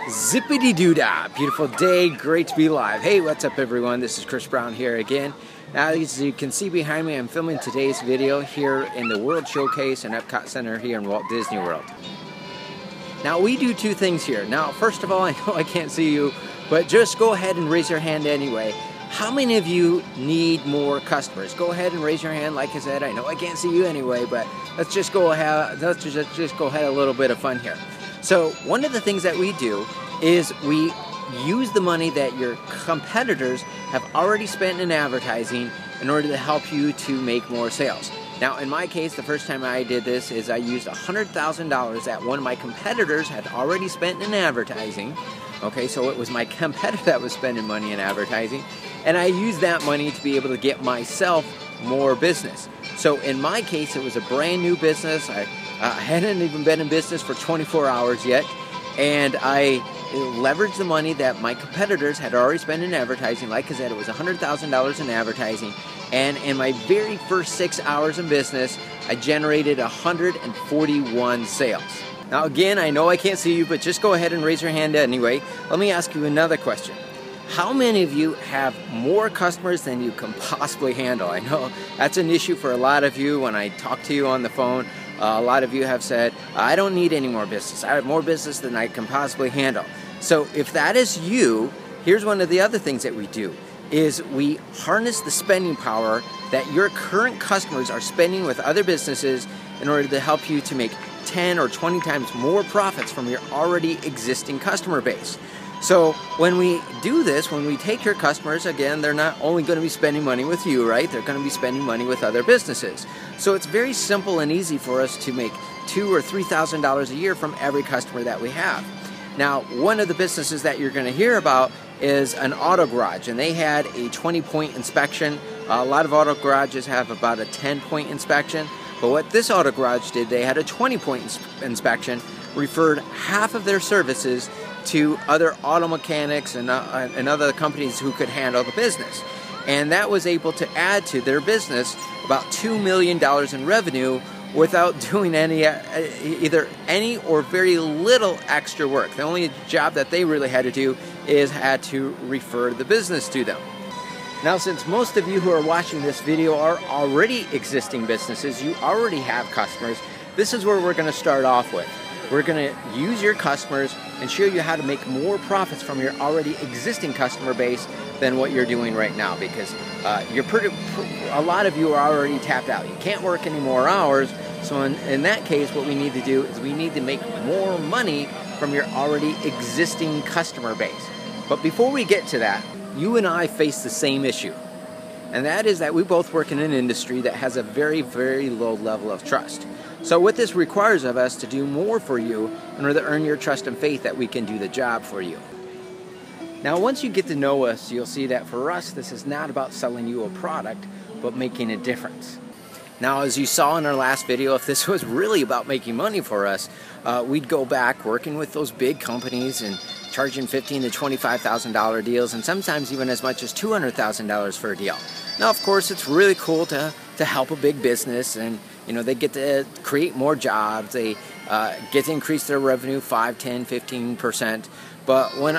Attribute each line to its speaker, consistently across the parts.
Speaker 1: Zippity-doo-dah, beautiful day, great to be live. Hey, what's up everyone? This is Chris Brown here again. Now, as you can see behind me, I'm filming today's video here in the World Showcase and Epcot Center here in Walt Disney World. Now, we do two things here. Now, first of all, I know I can't see you, but just go ahead and raise your hand anyway. How many of you need more customers? Go ahead and raise your hand. Like I said, I know I can't see you anyway, but let's just go ahead a little bit of fun here. So one of the things that we do is we use the money that your competitors have already spent in advertising in order to help you to make more sales. Now, in my case, the first time I did this is I used $100,000 that one of my competitors had already spent in advertising. Okay, so it was my competitor that was spending money in advertising, and I used that money to be able to get myself more business. So in my case, it was a brand new business. I hadn't even been in business for 24 hours yet, and I leveraged the money that my competitors had already spent in advertising. Like I said, it was $100,000 in advertising, and in my very first 6 hours in business, I generated 141 sales. Now again, I know I can't see you, but just go ahead and raise your hand anyway. Let me ask you another question. How many of you have more customers than you can possibly handle? I know that's an issue for a lot of you. When I talk to you on the phone, a lot of you have said, I don't need any more business. I have more business than I can possibly handle. So if that is you, here's one of the other things that we do, is we harness the spending power that your current customers are spending with other businesses in order to help you to make 10 or 20 times more profits from your already existing customer base. So when we do this, when we take your customers, again, they're not only going to be spending money with you, right? They're going to be spending money with other businesses. So it's very simple and easy for us to make $2,000 or $3,000 a year from every customer that we have. Now, one of the businesses that you're going to hear about is an auto garage, and they had a 20-point inspection. A lot of auto garages have about a 10-point inspection, but what this auto garage did, they had a 20-point inspection, referred half of their services to other auto mechanics and other companies who could handle the business. And that was able to add to their business about $2 million in revenue without doing either any or very little extra work. The only job that they really had to do is had to refer the business to them. Now, since most of you who are watching this video are already existing businesses, you already have customers, this is where we're going to start off with. We're going to use your customers and show you how to make more profits from your already existing customer base than what you're doing right now, because a lot of you are already tapped out. You can't work any more hours. So in that case, what we need to do is we need to make more money from your already existing customer base. But before we get to that, you and I face the same issue. And that is that we both work in an industry that has a very, very low level of trust. So what this requires of us to do more for you in order to earn your trust and faith that we can do the job for you. Now, once you get to know us, you'll see that for us, this is not about selling you a product, but making a difference. Now, as you saw in our last video, if this was really about making money for us, we'd go back working with those big companies and charging $15,000 to $25,000 deals, and sometimes even as much as $200,000 for a deal. Now, of course, it's really cool to help a big business, and they get to create more jobs. They get to increase their revenue 5, 10, 15%. But when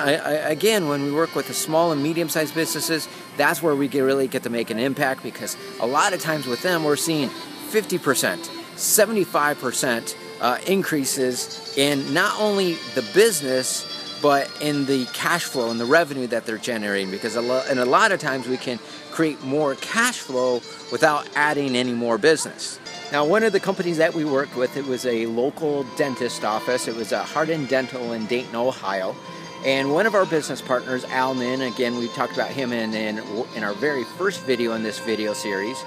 Speaker 1: we work with the small and medium-sized businesses, that's where we really get to make an impact, because a lot of times with them, we're seeing 50%, 75% increases in not only the business, but in the cash flow and the revenue that they're generating, because a lot of times we can create more cash flow without adding any more business. Now, one of the companies that we worked with, it was a local dentist office. It was a Heart and Dental in Dayton, Ohio. And one of our business partners, Al Nin, again, we talked about him in our very first video in this video series.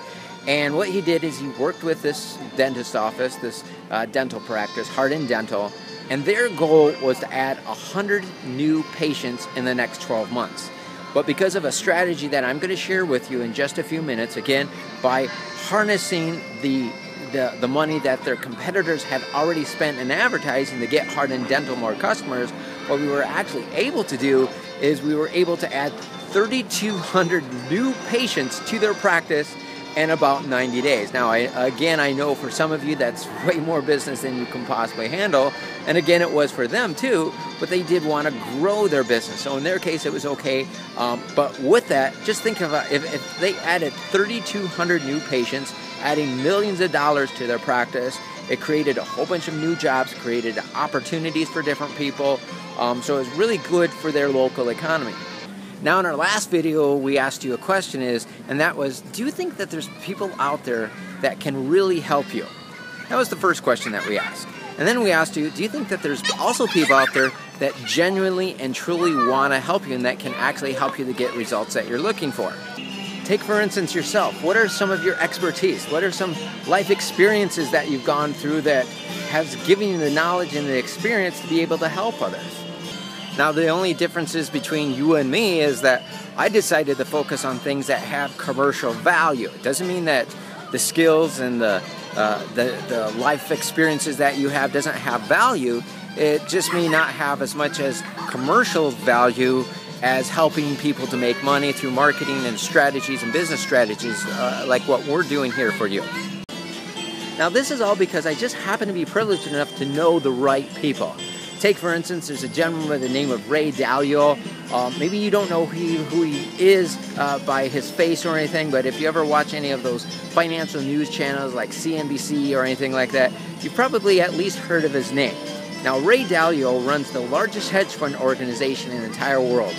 Speaker 1: And what he did is he worked with this dentist office, this dental practice, Heart and Dental, and their goal was to add 100 new patients in the next 12 months. But because of a strategy that I'm going to share with you in just a few minutes, again, by harnessing the money that their competitors had already spent in advertising to get Heart and Dental more customers, what we were actually able to do is we were able to add 3,200 new patients to their practice in about 90 days. Now, I know for some of you that's way more business than you can possibly handle, and again, it was for them too, but they did want to grow their business. So in their case, it was okay, but with that, just think of if they added 3,200 new patients, adding millions of dollars to their practice, it created a whole bunch of new jobs, created opportunities for different people, so it was really good for their local economy. Now, in our last video, we asked you a question and that was, do you think that there's people out there that can really help you? That was the first question that we asked. And then we asked you, do you think that there's also people out there that genuinely and truly want to help you and that can actually help you to get results that you're looking for? Take, for instance, yourself. What are some of your expertise? What are some life experiences that you've gone through that has given you the knowledge and the experience to be able to help others? Now, the only differences between you and me is that I decided to focus on things that have commercial value. It doesn't mean that the skills and the life experiences that you have doesn't have value. It just may not have as much as commercial value as helping people to make money through marketing and strategies and business strategies like what we're doing here for you. Now, this is all because I just happen to be privileged enough to know the right people. Take, for instance, there's a gentleman by the name of Ray Dalio. Maybe you don't know who he is by his face or anything, but if you ever watch any of those financial news channels like CNBC or anything like that, you've probably at least heard of his name. Now, Ray Dalio runs the largest hedge fund organization in the entire world.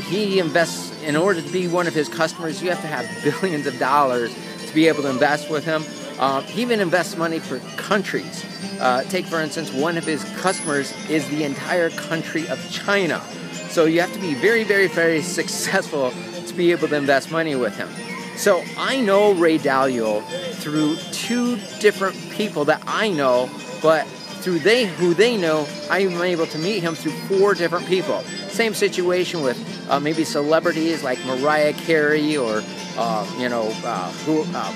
Speaker 1: He invests, in order to be one of his customers, you have to have billions of dollars to be able to invest with him. He even invests money for countries. Take, for instance, one of his customers is the entire country of China. So you have to be very, very, very successful to be able to invest money with him. So I know Ray Dalio through two different people that I know, but through who they know, I'm able to meet him through four different people. Same situation with maybe celebrities like Mariah Carey or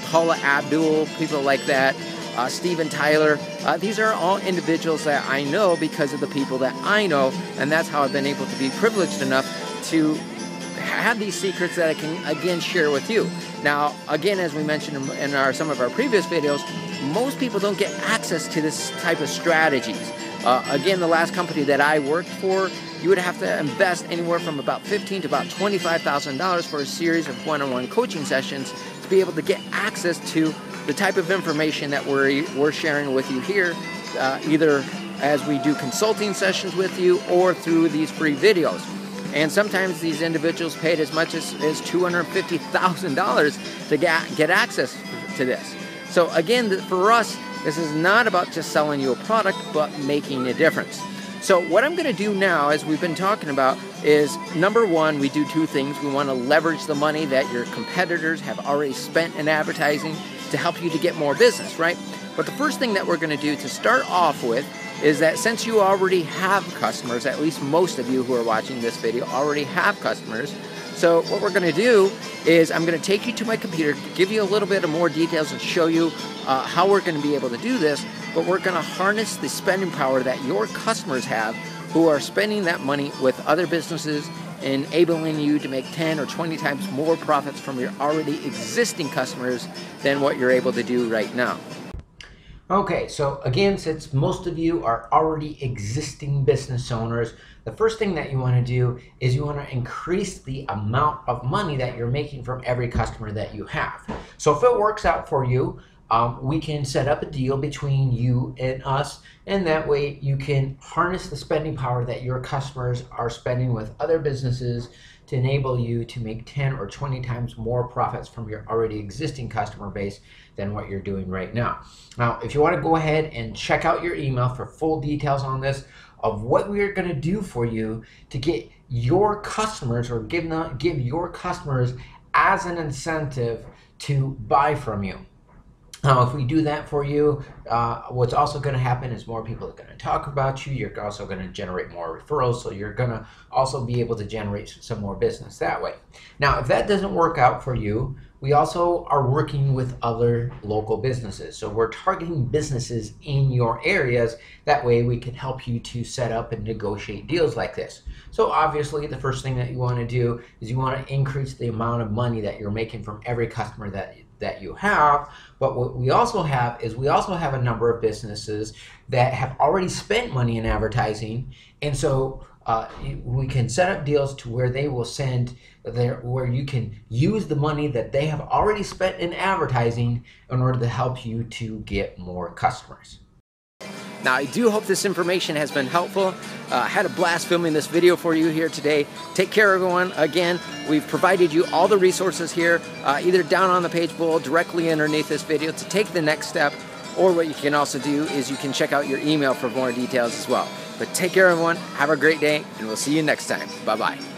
Speaker 1: Paula Abdul, people like that, Steven Tyler. These are all individuals that I know because of the people that I know, and that's how I've been able to be privileged enough to have these secrets that I can, again, share with you. Now, again, as we mentioned in some of our previous videos, most people don't get access to this type of strategies. Again, the last company that I worked for, you would have to invest anywhere from about $15,000 to about $25,000 for a series of one-on-one coaching sessions to be able to get access to the type of information that we're sharing with you here, either as we do consulting sessions with you or through these free videos. And sometimes these individuals paid as much as $250,000 to get access to this. So again, for us, this is not about just selling you a product, but making a difference. So what I'm going to do now, as we've been talking about, is number one, we do two things. We want to leverage the money that your competitors have already spent in advertising to help you to get more business, right? But the first thing that we're going to do to start off with is that since you already have customers, at least most of you who are watching this video already have customers, so what we're going to do is I'm going to take you to my computer, give you a little bit of more details and show you how we're going to be able to do this, but we're going to harness the spending power that your customers have who are spending that money with other businesses, enabling you to make 10 or 20 times more profits from your already existing customers than what you're able to do right now. Okay, so again, since most of you are already existing business owners, the first thing that you want to do is you want to increase the amount of money that you're making from every customer that you have. So if it works out for you, we can set up a deal between you and us, and that way you can harness the spending power that your customers are spending with other businesses to enable you to make 10 or 20 times more profits from your already existing customer base than what you're doing right now. Now, if you want to go ahead and check out your email for full details on this, of what we are going to do for you to get your customers, or give your customers as an incentive to buy from you. Now, if we do that for you, what's also going to happen is more people are going to talk about you. You're also going to generate more referrals, so you're going to also be able to generate some more business that way. Now, if that doesn't work out for you, we also are working with other local businesses. So we're targeting businesses in your areas. That way we can help you to set up and negotiate deals like this. So obviously the first thing that you want to do is you want to increase the amount of money that you're making from every customer
Speaker 2: that you have. But what we also have is we also have a number of businesses that have already spent money in advertising, and so we can set up deals to where they will send where you can use the money that they have already spent in advertising in order to help you to get more customers.
Speaker 1: Now, I do hope this information has been helpful. I had a blast filming this video for you here today. Take care, everyone. Again, we've provided you all the resources here, either down on the page below, directly underneath this video to take the next step, or what you can also do is you can check out your email for more details as well. But take care, everyone. Have a great day, and we'll see you next time. Bye-bye.